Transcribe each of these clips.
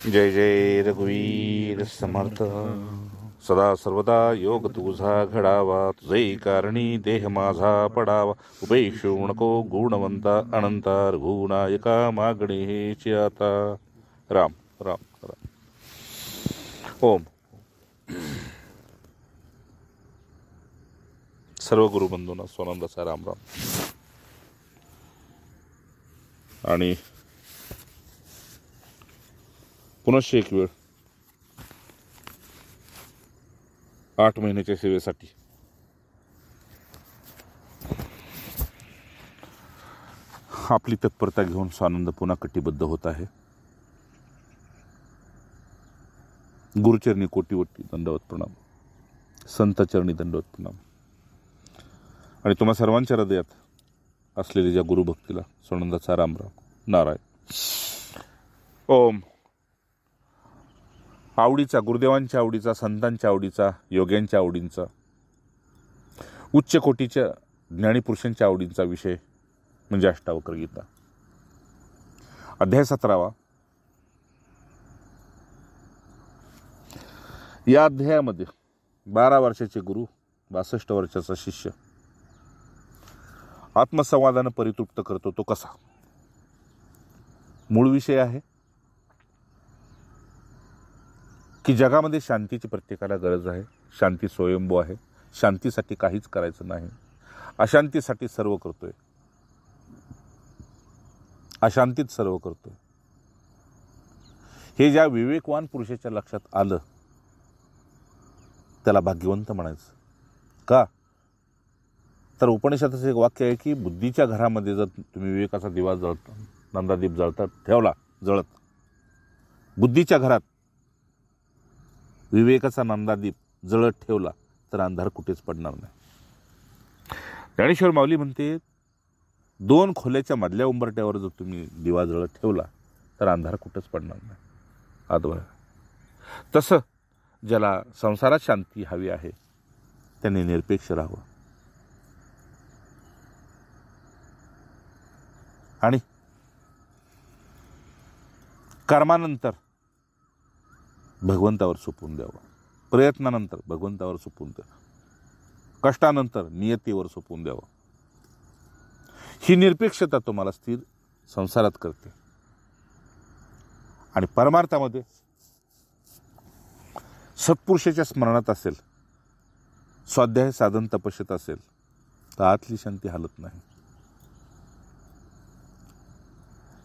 जय जय रघुवीर समर्थ. सदा सर्वदा योग तुझा घडावा, तुझे कारणी देह माझा पडावा. उपेक्षू नको गुणवंता अनंता, रघुनायका मागणे हेची आता. राम राम राम. ओम. सर्व गुरुबंधूंना स्वानंदाचा राम राम. आणि पुनश्च एक वेळ 8 महिन्याच्या सेवेसाठी आपली तत्परता घेऊन स्वानंद पुन्हा कटिबद्ध होत आहे. गुरुचरणी कोटीवटी दंडवत प्रणाम, संतचरणी दंडवत प्रणाम. आणि तुम्हा सर्वांच्या हृदयात असलेल्या ज्या गुरुभक्तीला स्वानंदाचा राम राम. नारायण. ओम. आवडीचा, गुरुदेवांच्या आवडीचा, संतांच्या आवडीचा, योग्यांच्या आवडींचा, उच्च कोटीच्या ज्ञानीपुरुषांच्या आवडींचा विषय म्हणजे अष्टावक्र गीता. अध्याय 17. या अध्यायामध्ये 12 वर्षाचे गुरु, 62 वर्षाचा शिष्य आत्मसंवादानं परितृप्त करतो तो कसा. मूळ विषय आहे की जगामध्ये शांतीची प्रत्येकाला गरज आहे. शांती स्वयंभू आहे. शांतीसाठी काहीच करायचं नाही. अशांतीसाठी सर्व करतोय. अशांतीत सर्व करतोय. हे ज्या विवेकवान पुरुषाच्या लक्षात आलं त्याला भाग्यवंत म्हणायचं. का तर उपनिषदाचं एक वाक्य आहे की बुद्धीच्या घरामध्ये जर तुम्ही विवेकाचा दिवा जळता, नंदादीप जळता ठेवला जळत, बुद्धीच्या घरात विवेकाचा नंदादीप जळत ठेवला तर अंधार कुठेच पडणार नाही. ज्ञानेश्वर माऊली म्हणते 2 खोल्याच्या मधल्या उंबरट्यावर जर तुम्ही दिवा जळत ठेवला तर अंधार कुठेच पडणार नाही. आदवळ. तसं ज्याला संसारात शांती हवी आहे त्यांनी निरपेक्ष राहावं. आणि कर्मानंतर भगवंतावर सोपवून द्यावं. प्रयत्नानंतर भगवंतावर सोपवून द्यावं. कष्टानंतर नियतीवर सोपवून द्यावं. ही निरपेक्षता तुम्हाला स्थिर संसारात करते. आणि परमार्थामध्ये सत्पुरुषाच्या स्मरणात असेल, स्वाध्याय साधन तपस्येत असेल तर आतली शांती हालत नाही.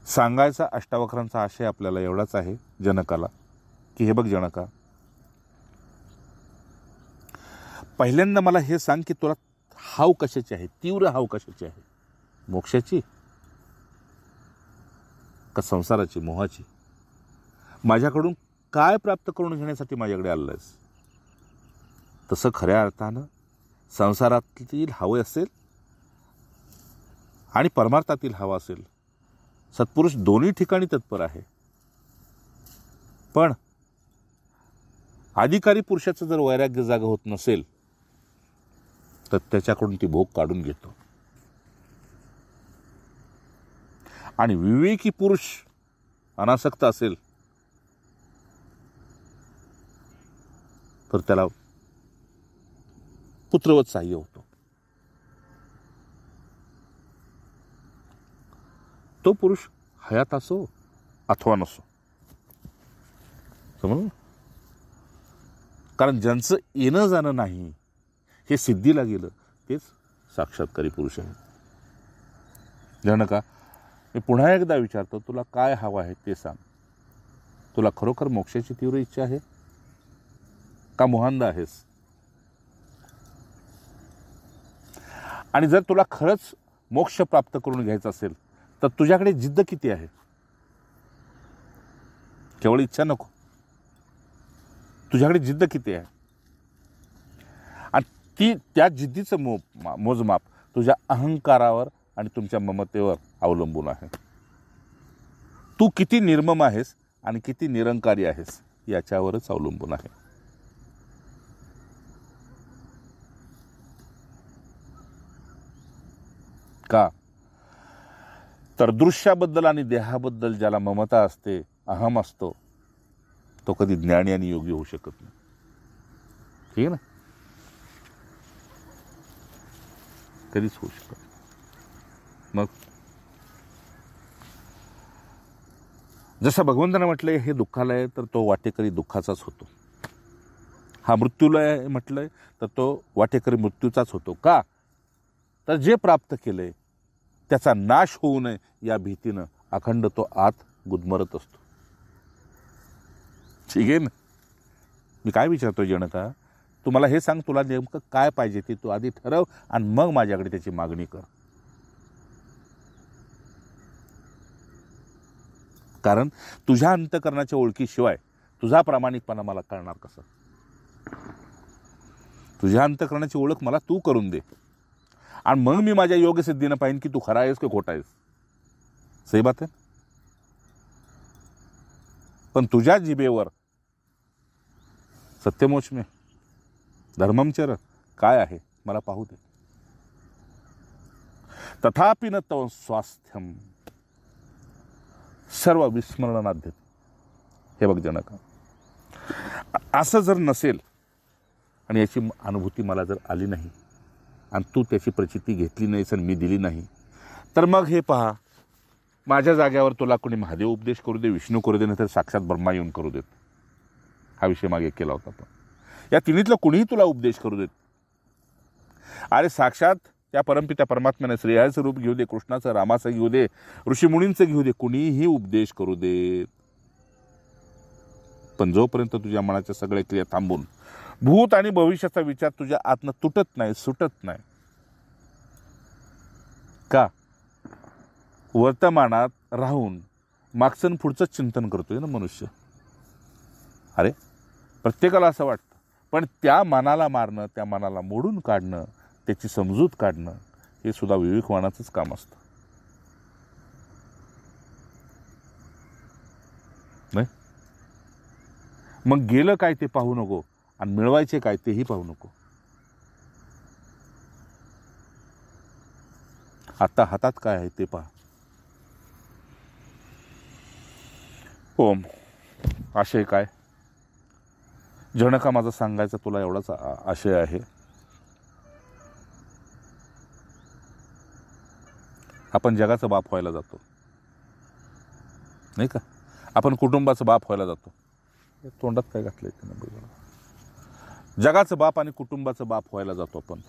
सांगायचा अष्टावक्रांचा आशय आपल्याला एवढाच आहे जनकाला की हे बघ जनका, पहिल्यांदा मला हे सांग की तुला हाव कशाची आहे, तीव्र हाव कशाची आहे, मोक्षाची का संसाराची, मोहाची. माझ्याकडून काय प्राप्त करून घेण्यासाठी माझ्याकडे आलेलं आहेस. तसं खऱ्या अर्थानं संसारातील हवं असेल आणि परमार्थातील हवा असेल, सत्पुरुष दोन्ही ठिकाणी तत्पर आहे. पण अधिकारी पुरुषाचं जर वैराग्य जागा होत नसेल तर त्याच्याकडून ती भोग काढून घेतो. आणि विवेकी पुरुष अनासक्त असेल तर त्याला पुत्रवत सहाय्य होतो. तो पुरुष हयात असो अथवा नसो. समजलं. कारण ज्यांचं येणं जाणं नाही हे सिद्धीला गेलं तेच साक्षात्कारी पुरुष आहे. जनका, मी पुन्हा एकदा विचारतो, तुला काय हवं आहे ते सांग. तुला खरोखर मोक्षाची तीव्र इच्छा आहे का मोहांधा आहेस. आणि जर तुला खरंच मोक्ष प्राप्त करून घ्यायचं असेल तर तुझ्याकडे जिद्द किती आहे. केवळ इच्छा नको, तुझ्याकडे जिद्द किती आहे. आणि त्या जिद्दीचं मोजमाप तुझ्या अहंकारावर आणि तुमच्या ममतेवर अवलंबून आहे. तू किती निर्मम आहेस आणि किती निरंकारी आहेस याच्यावरच अवलंबून आहे. का तर दृश्याबद्दल आणि देहाबद्दल ज्याला ममता असते, अहम असतो, तो कधी ज्ञानी आणि योगी होऊ शकत नाही. ठीक आहे ना, कधीच होऊ शकत नाही. मग जसं भगवंताने म्हटलंय हे दुःखालय, तर तो वाटेकरी दुःखाचाच होतो. हा मृत्यूलय म्हटलंय तर तो वाटेकरी मृत्यूचाच होतो. का? तर जे प्राप्त केलंय त्याचा नाश होऊ नये या भीतीनं अखंड तो आत गुदमरत असतो. ठीक आहे ना. मी काय विचारतोय जनका, तू मला हे सांग, तुला नेमकं काय पाहिजे ते तू आधी ठरव आणि मग माझ्याकडे त्याची मागणी कर. कारण तुझ्या अंतकरणाच्या ओळखीशिवाय तुझा प्रामाणिकपणा मला कळणार कसं? तुझ्या अंतकरणाची ओळख मला तू करून दे आणि मग मी माझ्या योगसिद्धीनं पाहिन की तू खरा आहेस की खोटा आहेस. सही बात आहे. पण तुझ्या जिभेवर सत्यमोचमे धर्ममचर काय आहे मला पाहू दे. तथापि न तव स्वास्थ्यम सर्व विस्मरणाध्य. हे बघ जनका, असं जर नसेल आणि याची अनुभूती मला जर आली नाही आणि तू त्याची प्रचिती घेतली नाहीस आणि मी दिली नाही, तर मग हे पहा, माझ्या जाग्यावर तुला कोणी महादेव उपदेश करू दे, विष्णू करू दे, नाही तर साक्षात ब्रह्मा येऊन करू देत. हा विषय मागे केला होता. पण या तिन्हीतलं कुणीही तुला उपदेश करू देत. अरे साक्षात त्या परमपित्या परमात्म्याने श्रेयाचं रूप घेऊ दे, कृष्णाचं, रामाचं घेऊ दे, ऋषीमुनींचं घेऊ दे, कुणीही उपदेश करू देत. पण जोपर्यंत तुझ्या मनाच्या सगळ्या क्रिया थांबून भूत आणि भविष्याचा विचार तुझ्या आतनं तुटत नाही, सुटत नाही. का? वर्तमानात राहून मागचं पुढचं चिंतन करतोय ना मनुष्य. अरे प्रत्येकाला असं वाटतं, पण त्या मनाला मारणं, त्या मनाला मोडून काढणं, त्याची समजूत काढणं हे सुद्धा विवेकवानाचंच काम असतं. नाही? मग गेलं काय ते पाहू नको आणि मिळवायचे काय तेही पाहू नको. आता हातात काय आहे ते पहा. ओम. आशय काय? जनका, माझा सांगायचा तुला एवढाच आशय आहे. आपण जगाचा बाप व्हायला जातो, नाही का? आपण कुटुंबाचा बाप व्हायला जातो. तोंडात काय घातलंय त्यानं बघा. जगाचं बाप आणि कुटुंबाचं बाप व्हायला जातो आपण.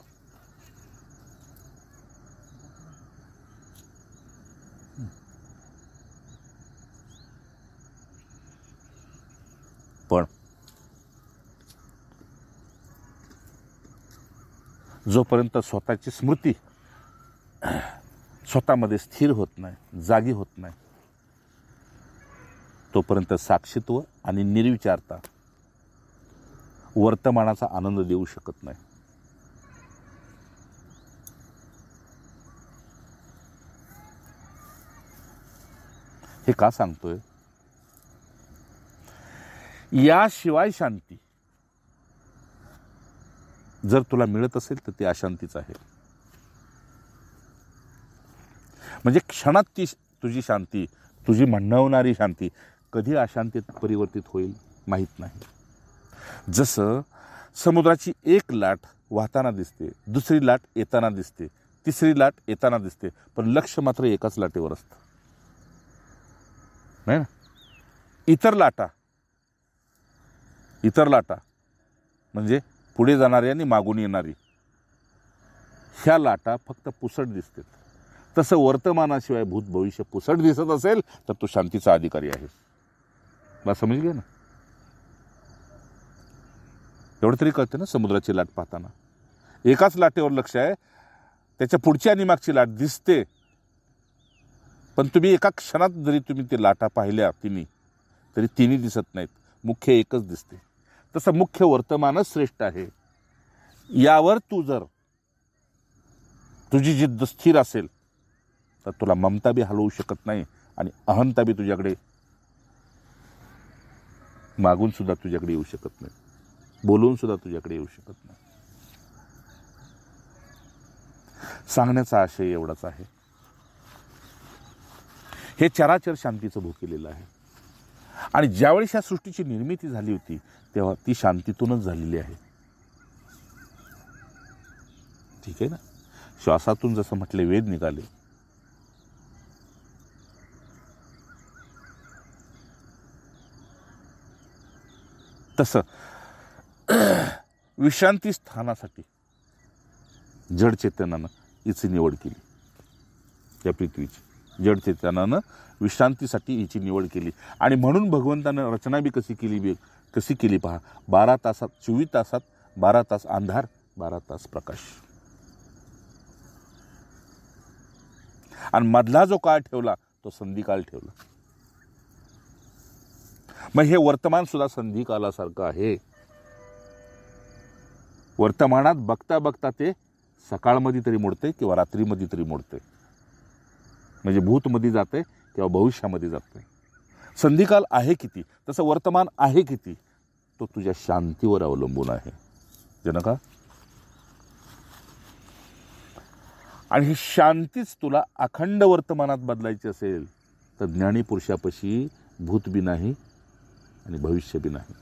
पण जोपर्यंत स्वतःची स्मृती स्वतःमध्ये स्थिर होत नाही, जागी होत नाही, तोपर्यंत साक्षीत्व आणि निर्विचारता वर्तमानाचा आनंद देऊ शकत नाही. हे का सांगतोय? याशिवाय शांती जर तुला मिळत असेल तर ती अशांतीच आहे. म्हणजे क्षणात ती तुझी शांती, तुझी म्हणवणारी शांती कधी अशांतीत परिवर्तित होईल माहीत नाही. जसं समुद्राची एक लाट वाहताना दिसते, दुसरी लाट येताना दिसते, तिसरी लाट येताना दिसते, पण लक्ष मात्र एकाच लाटेवर असतं, नाही ना? इतर लाटा म्हणजे पुढे जाणारी आणि मागून येणारी, ह्या लाटा फक्त पुसट दिसतात. तसं वर्तमानाशिवाय भूत भविष्य पुसट दिसत असेल तर तू शांतीचा अधिकारी आहेस. मला समज घे ना. एवढं तरी कळते ना. समुद्राची लाट पाहताना एकाच लाटेवर लक्ष आहे, त्याच्या पुढची आणि मागची लाट दिसते, पण तुम्ही एका क्षणात जरी तुम्ही ते लाटा पाहिल्या तिन्ही, तरी तिन्ही दिसत नाहीत, मुख्य एकच दिसते. तसं मुख्य वर्तमानच श्रेष्ठ आहे. यावर तू जर तुझी जिद्द स्थिर असेल तर तुला ममता बी हलवू शकत नाही आणि अहंता बी तुझ्याकडे मागून सुद्धा तुझ्याकडे येऊ शकत नाही, बोलून सुद्धा तुझ्याकडे येऊ शकत नाही. सांगण्याचा आशय एवढाच आहे. हे चराचर शांतीचं भोकेलेलं आहे आणि ज्यावेळेस या सृष्टीची निर्मिती झाली होती तेव्हा ती शांतीतूनच झालेली आहे. ठीक आहे ना. श्वासातून जसं म्हटले वेद निघाले, तसं विश्रांती स्थानासाठी जड चेतनानं हिची निवड केली. या पृथ्वीची जड चेतनानं विश्रांतीसाठी हिची निवड केली. आणि म्हणून भगवंतानं रचना बी कशी केली पहा. 12 तासात 24 तासात 12 तास अंधार, 12 तास प्रकाश. आणि मधला जो काळ ठेवला तो संधिकाळ ठेवला. मग हे वर्तमान सुद्धा संधिकालासारखं आहे. वर्तमानात बघता बघता ते सकाळमध्ये तरी मोडते किंवा रात्रीमध्ये तरी मोडते. म्हणजे भूतमध्ये जाते किंवा भविष्यामध्ये जाते. संधिकाल आहे किती, तसं वर्तमान आहे किती, तो तुझ्या शांतीवर अवलंबून आहे जनका. आणि ही शांतीच तुला अखंड वर्तमानात बदलायची असेल तर ज्ञानी पुरुषापाशी भूत बी नाही आणि भविष्य भी नहीं.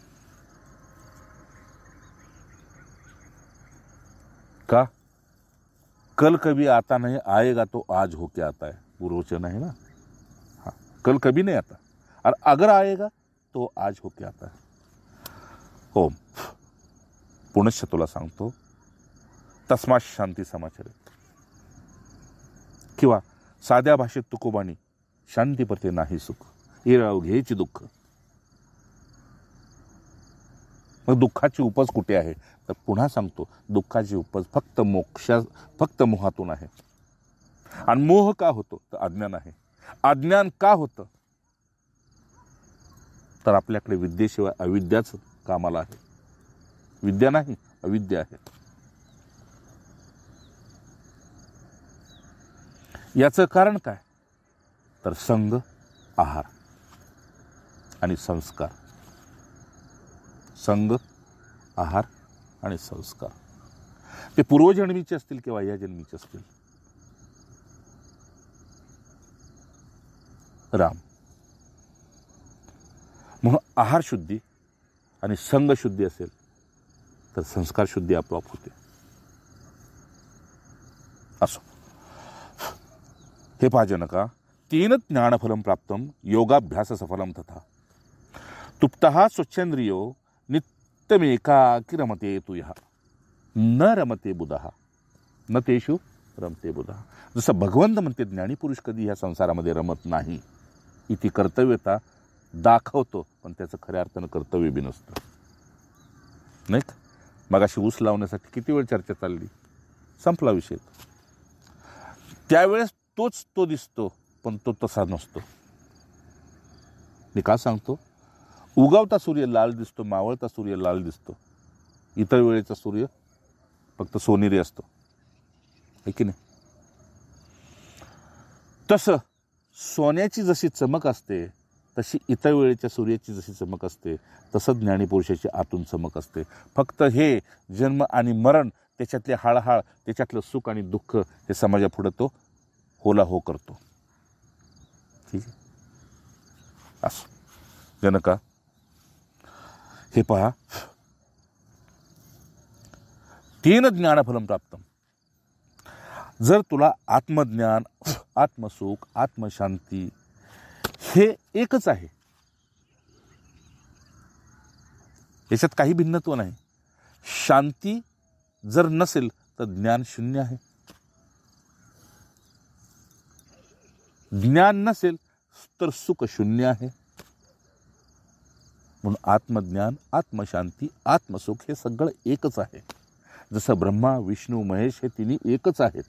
का? कल कभी आता नहीं, आएगा तो आज होके आता है. पूर्ववचन है ना. हाँ, कल कभी नहीं आता और अगर आएगा तो आज होके आता है. हो, पुनश्च तुला सांगतो, तस्मात शांती समाचार. किंवा साध्या भाषेत तुकोबाणी, शांती पते नाही सुख, येराव घ्यायची दुःख. मग दुःखाची उपज कुठे आहे? तर पुन्हा सांगतो, दुःखाची उपज फक्त मोहातून आहे. आणि मोह का होतो? तर अज्ञान आहे. अज्ञान का होतं? तर आपल्याकडे विद्येशिवाय अविद्याच कामाला आहे. विद्या नाही, अविद्या आहे. याचं कारण काय? तर संग, आहार आणि संस्कार. संग, आहार आणि संस्कार. ते पूर्वजन्मीचे असतील किंवा या जन्मीचे असतील. राम. म्हणून आहार शुद्धी आणि संग शुद्धी असेल तर संस्कार शुद्धी आपोआप होते. असो, हे पहा जनका, 3 ज्ञानफलम प्राप्तम योगाभ्यास सफलम तथा तुप्तः स्वच्छेंद्रियो नित्यमेकाकी रमते तुयः न रमते बुधः न तेषु रमते बुधः. जसं भगवंत म्हणते, ज्ञानी पुरुष कधी ह्या संसारामध्ये रमत नाही. इथे कर्तव्यता दाखवतो पण त्याचं खऱ्या अर्थानं कर्तव्य बी नसतं. नाही का? मगाशी ऊस लावण्यासाठी किती वेळ चर्चा चालली, संपला विषय. त्यावेळेस तोच तो दिसतो पण तो तसा नसतो. मी का सांगतो? उगवता सूर्य लाल दिसतो, मावळता सूर्य लाल दिसतो. इतर वेळेचा सूर्य फक्त सोनेरी असतो, है की नाही? तसं सोन्याची जशी चमक असते तशी इतर वेळेच्या सूर्याची जशी चमक असते तसं ज्ञानीपुरुषाची आतून चमक असते. फक्त हे जन्म आणि मरण, त्याच्यातले हाळहाळ, त्याच्यातलं सुख आणि दुःख हे समाजापुढे तो होला हो करतो. ठीक आहे. असो जनका, हे पहा, 3 ज्ञानफलम प्राप्तम. जर तुला आत्मज्ञान, आत्मसुख, आत्मशांती हे एकच आहे, याच्यात काही भिन्नत्व नाही. शांती जर नसेल तर ज्ञान शून्य आहे. ज्ञान नसेल तर सुख शून्य आहे. म्हणून आत्मज्ञान, आत्मशांती, आत्मसुख हे सगळं एकच आहे. जसं ब्रह्मा, विष्णू, महेश हे तिन्ही एकच आहेत,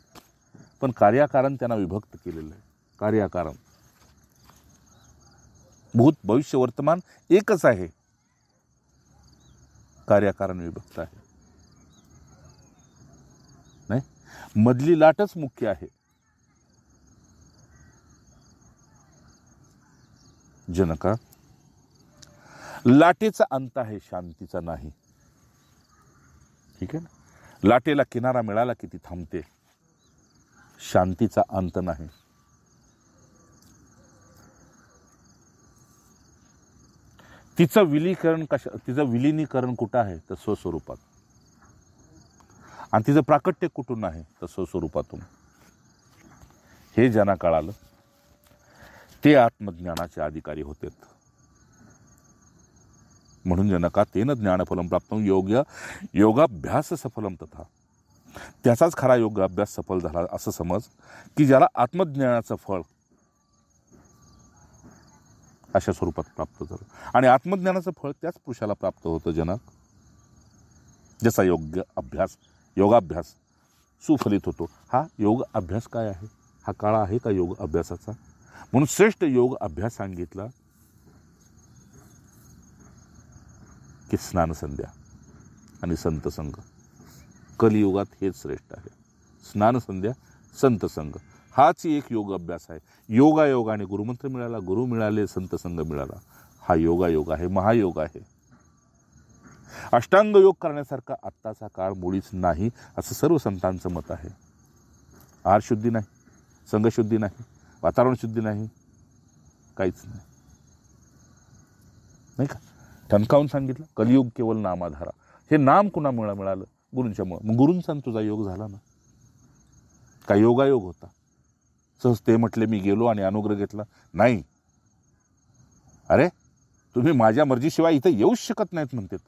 पण कार्याकारण त्यांना विभक्त केलेलं आहे. कार्याकारण, भूत, भविष्य, वर्तमान एकच आहे, कार्याकारण विभक्त आहे. नाही, मधली लाटच मुख्य आहे. जनका, लाटेचा अंत आहे, शांतीचा नाही. ठीक आहे ना? लाटेला किनारा मिळाला की ती थांबते. शांतीचा अंत नाही. तिचं विलिनीकरण कुठं आहे? तर स्वस्वरूपात. आणि तिचं प्राकट्य कुठून आहे? तर स्वस्वरूपातून. हे ज्यांना कळालं ते आत्मज्ञानाचे अधिकारी होते. म्हणून जनका तेन ज्ञानफलम प्राप्तं योगाभ्यास सफलम तथा. त्याचाच खरा योगाभ्यास सफल झाला असं समज की ज्याला आत्मज्ञानाचं फळ अशा स्वरूपात प्राप्त झालं. आणि आत्मज्ञानाचं फळ त्याच पुरुषाला प्राप्त होतं जनक, ज्याचा योगाभ्यास सुफलित होतो. हा योग अभ्यास काय आहे? हा काळ आहे का योग अभ्यासाचा? म्हणून श्रेष्ठ योग अभ्यास सांगितला की स्नान संध्या आणि संत संघ. कलियुगात हेच श्रेष्ठ आहे. स्नान संध्या, संत संघ हाच एक योग अभ्यास आहे. योगायोगाने गुरुमंत्र मिळाला, गुरु मिळाले, संत संघ मिळाला. हा योगायोग आहे, महायोग आहे. अष्टांग योग करण्यासारखा आत्ताचा काळ मुळीच नाही असं सर्व संतांचं मत आहे. आहार शुद्धी नाही, संघशुद्धी नाही, वातावरण शुद्धी नाही, काहीच नाही. नाही का? ठणकावून सांगितलं कलियुग केवळ नामाधारा. हे नाम कुणामुळे मिळालं? गुरूंच्यामुळे. मग गुरूंचा तुझा योग झाला ना. का योगायोग होता? सहज ते म्हटले मी गेलो आणि अनुग्रह घेतला? नाही. अरे तुम्ही माझ्या मर्जीशिवाय इथं येऊच शकत नाहीत म्हणतात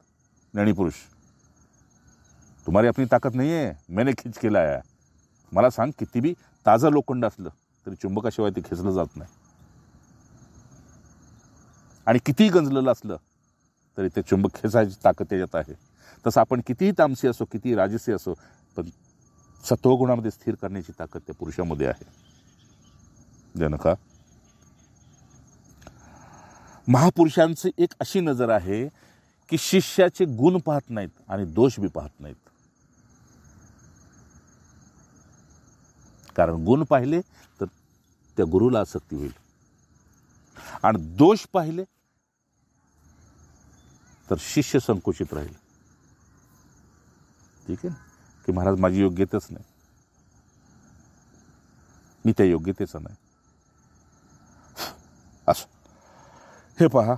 ज्ञानीपुरुष. तुम्हारी अपनी ताकद नाही आहे, मैंने खिच केला आहे. मला सांग, किती बी ताजं लोखंड असलं तरी चुंबकाशिवाय ते खेचलं जात नाही. आणि कितीही गंजलेलं असलं तरी ते चुंबक खेचायची ताकद त्याच्यात आहे. तसं आपण कितीही तामसी असो, कितीही राजसी असो, पण सत्वगुणामध्ये स्थिर करण्याची ताकद त्या पुरुषामध्ये आहे. जनका, महापुरुषांची एक अशी नजर आहे की शिष्याचे गुण पाहत नाहीत आणि दोष बी पाहत नाहीत. कारण गुण पाहिले तर त्या गुरुला आसक्ती होईल आणि दोष पाहिले तर शिष्य संकुचित राहील. ठीक आहे, की महाराज माझी योग्यताच नाही, मी त्या योग्यतेचं नाही. असो, हे पहा,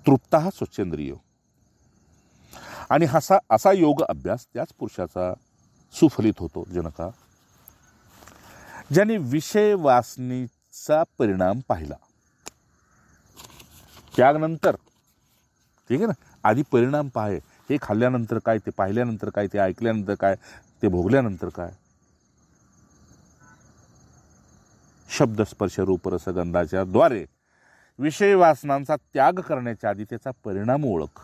तृप्त हा स्वच्छेंद्रिय. आणि असा योग अभ्यास त्याच पुरुषाचा सुफलित होतो जनका, ज्याने विषय वासनेचा परिणाम पाहिला. त्यागनंतर, ठीक आहे ना, आधी परिणाम पाहे. हे खाल्ल्यानंतर काय, ते पाहिल्यानंतर काय, ते ऐकल्यानंतर काय, ते भोगल्यानंतर काय. शब्द स्पर्श रूप रसगंधाच्या द्वारे विषय वासनांचा त्याग करण्याच्या आधी त्याचा परिणाम ओळख.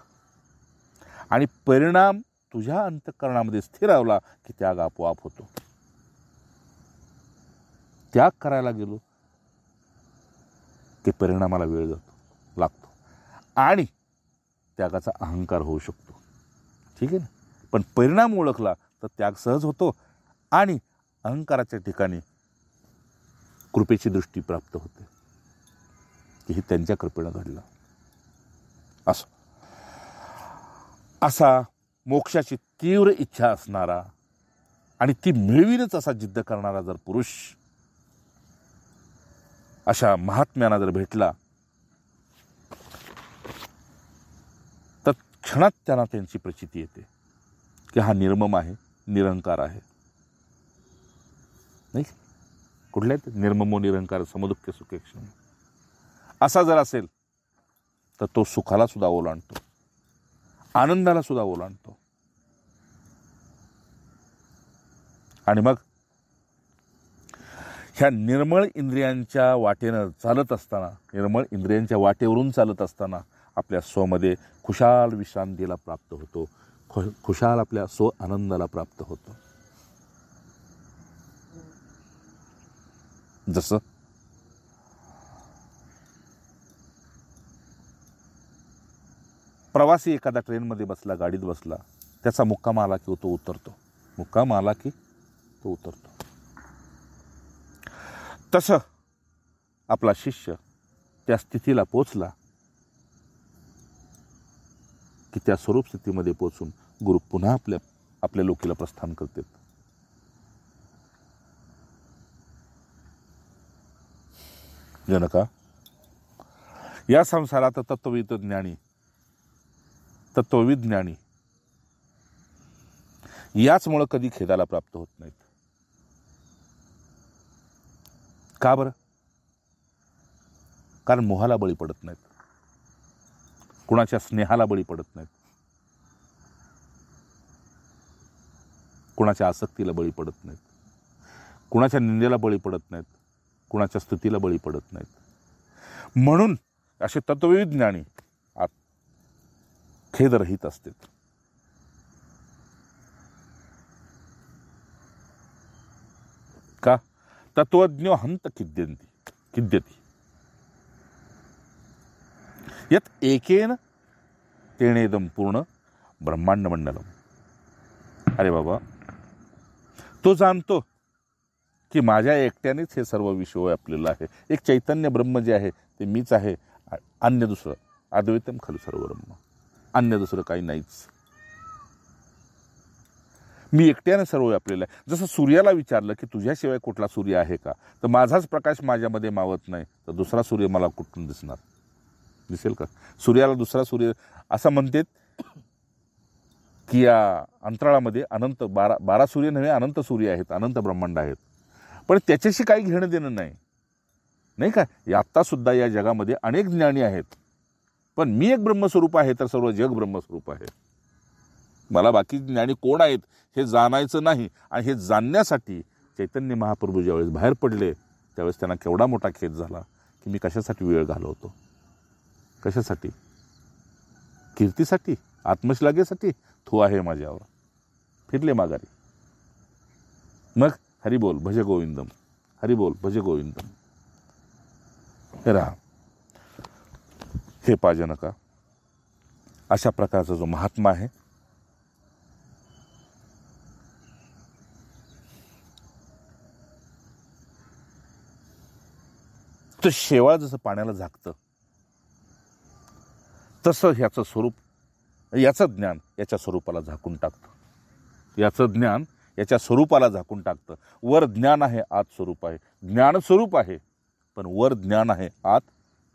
आणि परिणाम तुझ्या अंतःकरणामध्ये स्थिरावला की त्याग आपोआप होतो. त्याग करायला गेलो की परिणामाला वेळ लागतो आणि त्यागाचा अहंकार होऊ शकतो. ठीक आहे ना. पण परिणाम ओळखला तर त्याग सहज होतो आणि अहंकाराच्या ठिकाणी कृपेची दृष्टी प्राप्त होते की हे त्यांच्या कृपेनं घडलं. असा मोक्षाची तीव्र इच्छा असणारा आणि ती मिळवीनच असा जिद्द करणारा जर पुरुष अशा महात्म्यांना जर भेटला तर क्षणात त्यांना त्यांची प्रचिती येते की हा निर्मम आहे, निरंकार आहे. नाही, कुठल्या निर्ममो निरंकार समदुःख सुखे क्षण. असा जर असेल तर तो सुखाला सुद्धा ओलांडतो, आनंदाला सुद्धा ओलांडतो. आणि मग ह्या निर्मळ इंद्रियांच्या वाटेनं चालत असताना, निर्मळ इंद्रियांच्या वाटेवरून चालत असताना आपल्या स्वमध्ये खुशाल विश्रांतीला प्राप्त होतो, खुशाल आपल्या स्व आनंदाला प्राप्त होतो. जसं प्रवासी एखादा ट्रेनमध्ये बसला, गाडीत बसला, त्याचा मुक्काम आला की तो उतरतो, मुक्काम आला की तो उतरतो. तसं आपला शिष्य त्या स्थितीला पोचला की त्या स्वरूप स्थितीमध्ये पोचून गुरु पुन्हा आपल्या लोकीला प्रस्थान करतात. जनका, या संसारात तत्वविज्ञानी याचमुळं कधी खेदाला प्राप्त होत नाहीत. का बरं? कारण मोहाला बळी पडत नाहीत, कुणाच्या स्नेहाला बळी पडत नाहीत, कुणाच्या आसक्तीला बळी पडत नाहीत, कुणाच्या निंदेला बळी पडत नाहीत, कुणाच्या स्तुतीला बळी पडत नाहीत. म्हणून असे तत्वविज्ञानी खेदरहित असतात. का? तत्वज्ञो हंत खिद्यती यत एकेन तेणेदम पूर्ण ब्रह्मांड मंडलम. अरे बाबा, तो जाणतो की माझ्या एकट्यानेच हे सर्व विश्व व्यापलेलं आहे. एक चैतन्य ब्रह्म जे आहे ते मीच आहे, अन्य दुसरं अद्वैतम खलु सर्व ब्रह्म, अन्य दुसरं काही नाहीच. मी एकट्याने सर्व व्यापलेलं आहे. जसं सूर्याला विचारलं की तुझ्याशिवाय कुठला सूर्य आहे का, तर माझाच प्रकाश माझ्यामध्ये मावत नाही, तर दुसरा सूर्य मला कुठून दिसणार? दिसेल का? सूर्याला दुसरा सूर्य असं म्हणतात की या अंतराळामध्ये अनंत 12 सूर्य नव्हे, अनंत सूर्य आहेत, अनंत ब्रह्मांड आहेत. पण त्याच्याशी काही घेणं देणं नाही का? आत्ता सुद्धा या जगामध्ये अनेक ज्ञानी आहेत, पण मी एक ब्रह्मस्वरूप आहे तर सर्व जग ब्रह्मस्वरूप आहे. मला बाकी ज्ञानी कोण आहेत हे जाणायचं नाही. आणि हे जाणण्यासाठी चैतन्य महाप्रभू ज्यावेळेस बाहेर पडले त्यावेळेस त्यांना केवढा मोठा खेद झाला की मी कशासाठी वेळ घालवतो, कशासाठी? कीर्तीसाठी, आत्मश्लाघेसाठी? तो आहे माझ्यावर. फिरले माघारी. मग हरिबोल भज गोविंदम, हरिबोल भज गोविंदम. राहा हे पाजनका, अशा प्रकारचा जो महात्मा आहे तो शेवाळ जसं पाण्याला झाकतं तसं ह्याचं स्वरूप, याचं ज्ञान याच्या स्वरूपाला झाकून टाकतं. याचं ज्ञान याच्या स्वरूपाला झाकून टाकतं. वर ज्ञान आहे, आत स्वरूप आहे. ज्ञान स्वरूप आहे, पण वर ज्ञान आहे, आत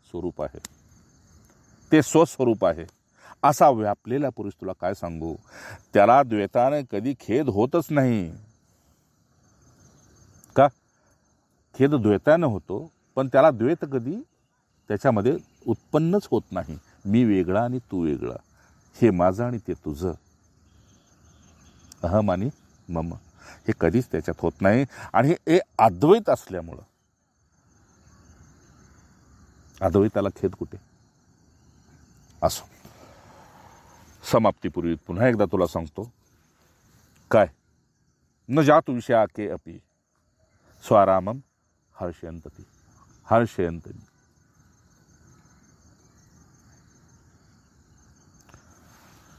स्वरूप आहे. ते स्वस्वरूप आहे. असा व्यापलेला पुरुष तुला काय सांगू, त्याला द्वैताने कधी खेद होतच नाही. का? खेद द्वैताने होतो, पण त्याला द्वैत कधी त्याच्यामध्ये उत्पन्नच होत नाही. मी वेगळा आणि तू वेगळा, हे माझं आणि ते तुझं, अहम आणि मम, हे कधीच त्याच्यात होत नाही. आणि हे अद्वैत असल्यामुळं अद्वैताला खेद कुठे? असो, समाप्तीपूर्वी पुन्हा एकदा तुला सांगतो काय, न जातु विषया के अपि स्वारामम हर्षयंती.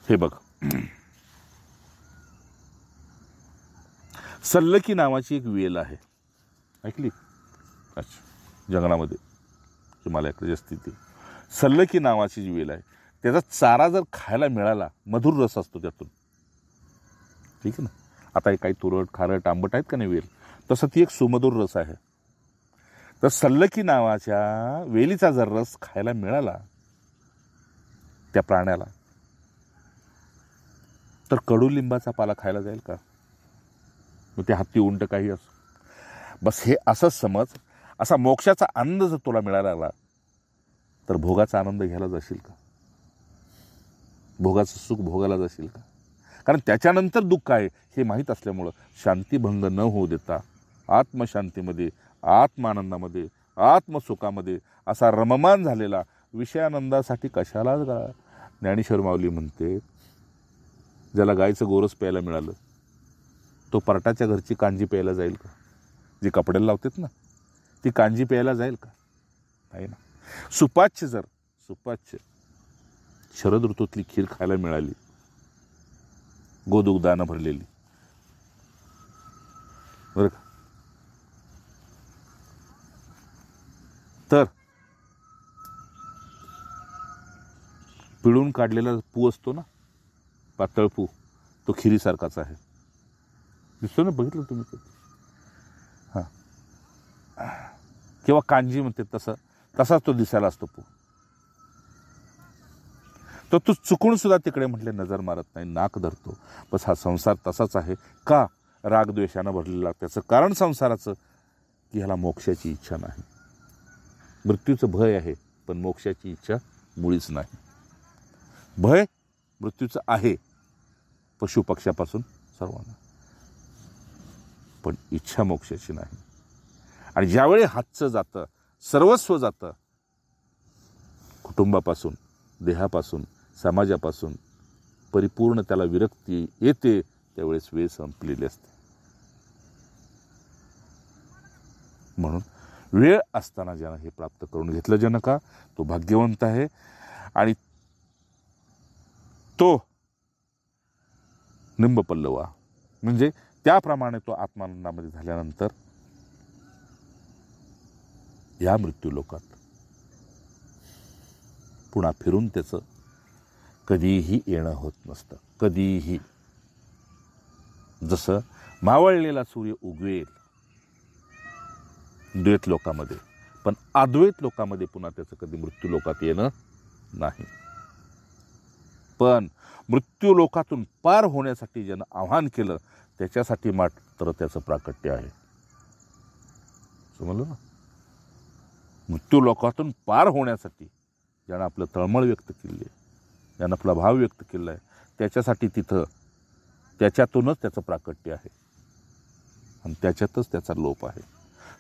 हे बघ, सल्लकी नावाची एक वेल आहे, ऐकली? अच्छा, जंगलामध्ये हिमालयाकडे असते ती सल्लकी नावाची जी वेल आहे. त्याचा चारा जर खायला मिळाला, मधुर रस असतो त्यातून, ठीक आहे ना? आता काही तुरट खारट आंबट आहेत का नाही वेल, तसं ती एक सुमधुर रस आहे. तर सल्लकी नावाच्या वेलीचा जर रस खायला मिळाला त्या प्राण्याला, तर कडुलिंबाचा पाला खायला जाईल का? मग ते हत्ती उंट काही असो. बस हे असंच समज, असा मोक्षाचा आनंद जर तुला मिळायला लागला तर भोगाचा आनंद घ्यायला जाशील का? भोगाचं सुख भोगायला जाशील का? कारण त्याच्यानंतर दुःख आहे हे माहीत असल्यामुळं शांतीभंग न होऊ देता आत्मशांतीमध्ये, आत्मानंदामध्ये, आत्मसुखामध्ये असा रममान झालेला विषयानंदासाठी कशाला ज्ञानेश्वर माऊली म्हणते, ज्याला गायचं गोरस प्यायला मिळालं तो परटाच्या घरची कांजी प्यायला जाईल का? जी कपड्याला लावतात ना ती कांजी प्यायला जाईल का? नाही ना. सुपाच्य शरद ऋतूतली खीर खायला मिळाली, गोदुग्धानं भरलेली, बरं का, तर पिळून काढलेला पू असतो ना, पातळ पू, तो खिरीसारखाच आहे. दिसतो ना, बघितलं तुम्ही? हां, किंवा कांजी म्हणते तसाच तो दिसायला असतो पू. तर तू चुकून सुद्धा तिकडे म्हटले नजर मारत नाही, नाक धरतो. बस हा संसार तसाच आहे. का? रागद्वेषानं भरलेला. त्याचं कारण संसाराचं की ह्याला मोक्षाची इच्छा नाही. मृत्यूचं भय आहे, पण मोक्षाची इच्छा मुळीच नाही. भय मृत्यूचं आहे पशुपक्ष्यापासून सर्वांना, पण इच्छा मोक्षाची नाही. आणि ज्यावेळी हातचं जातं, सर्वस्व जातं, कुटुंबापासून, देहापासून, समाजापासून परिपूर्ण त्याला विरक्ती येते, त्यावेळेस वेळ संपलेली असते. म्हणून वेळ असताना ज्यानं हे प्राप्त करून घेतलं जनका, तो भाग्यवंत आहे. आणि तो निंबपल्लवा म्हणजे त्याप्रमाणे तो आत्मानंदामध्ये झाल्यानंतर या मृत्यूलोकात पुन्हा फिरून त्याचं कधीही येणं होत नसतं. कधीही. जसं मावळलेला सूर्य उगवेल द्वैत लोकामध्ये, पण अद्वैत लोकामध्ये पुन्हा त्याचं कधी मृत्यू लोकात येणं नाही. पण मृत्यू लोकातून पार होण्यासाठी ज्यानं आव्हान केलं, त्याच्यासाठी मात्र त्याचं प्राकट्य आहे. समजलं ना? मृत्यू लोकातून पार होण्यासाठी ज्यानं आपलं तळमळ व्यक्त केली आहे, ज्यानं आपला भाव व्यक्त केला आहे, त्याच्यासाठी तिथं त्याच्यातूनच त्याचं प्राकट्य आहे आणि त्याच्यातच त्याचा लोप आहे.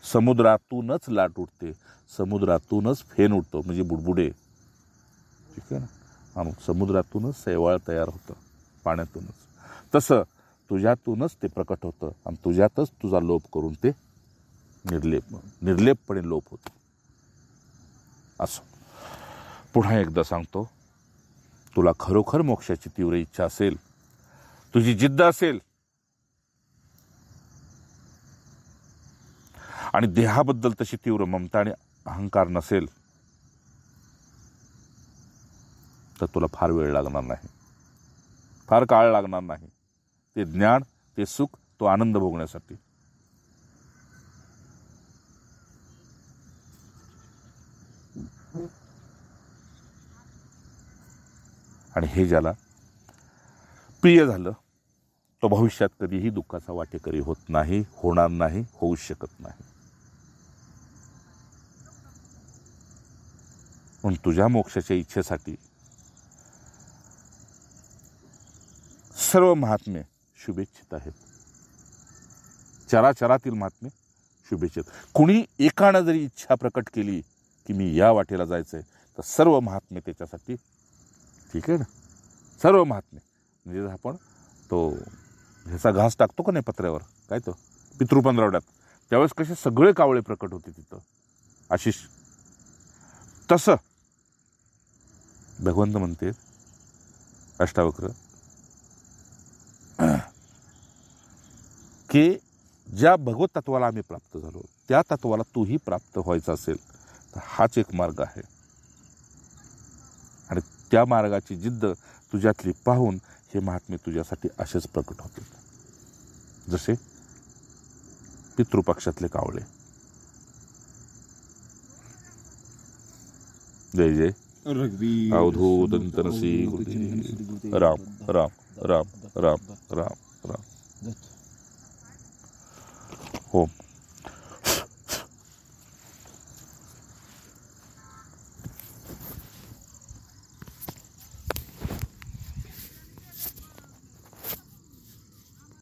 समुद्रातूनच लाट उठते, समुद्रातूनच फेन उठतो, म्हणजे बुडबुडे. ठीक आहे ना? आणि समुद्रातूनच शैवाळ तयार होतं, पाण्यातूनच. तसं तुझ्यातूनच ते प्रकट होतं आणि तुझ्यातच तुझा लोप करून ते निर्लेपपणे लोप होतं. असं पुन्हा एकदा सांगतो, तुला खरोखर मोक्षाची तीव्र इच्छा असेल, तुझी जिद्द असेल आणि देहाबद्दल तशी तीव्र ममता आणि अहंकार नसेल, तर तुला फार वेळ लागणार नाही, फार काळ लागणार नाही ते ज्ञान, ते सुख, तो आनंद भोगण्यासाठी. आणि हे ज्याला प्रिय झालं, तो भविष्यात कधीही दुःखाचा वाटेकरी होत नाही, होणार नाही, होऊ शकत नाही. म्हणून तुझ्या मोक्षाच्या इच्छेसाठी सर्व महात्मे शुभेच्छित आहेत. चराचरातील महात्मे शुभेच्छित. कुणी एकानं जरी इच्छा प्रकट केली की मी या वाटेला जायचंय, तर सर्व महात्मे त्याच्यासाठी, ठीक आहे ना, सर्व महात्मे. म्हणजे आपण तो ह्याचा घास टाकतो का नाही पत्र्यावर, काय तो पितृपंधरवड्यात, त्यावेळेस कसे सगळे कावळे प्रकट होते तिथं, आशिष. तसं भगवंत म्हणते अष्टावक्र की ज्या भगवत तत्वाला आम्ही प्राप्त झालो, त्या तत्वाला तूही प्राप्त व्हायचं असेल तर हाच एक मार्ग आहे. आणि त्या मार्गाची जिद्द तुझ्यातली पाहून हे महात्मे तुझ्यासाठी असेच प्रकट होतील, जसे पितृपक्षातले कावळे. जय जय अवधूत तनसी राम राम राम राम राम राम. ओम.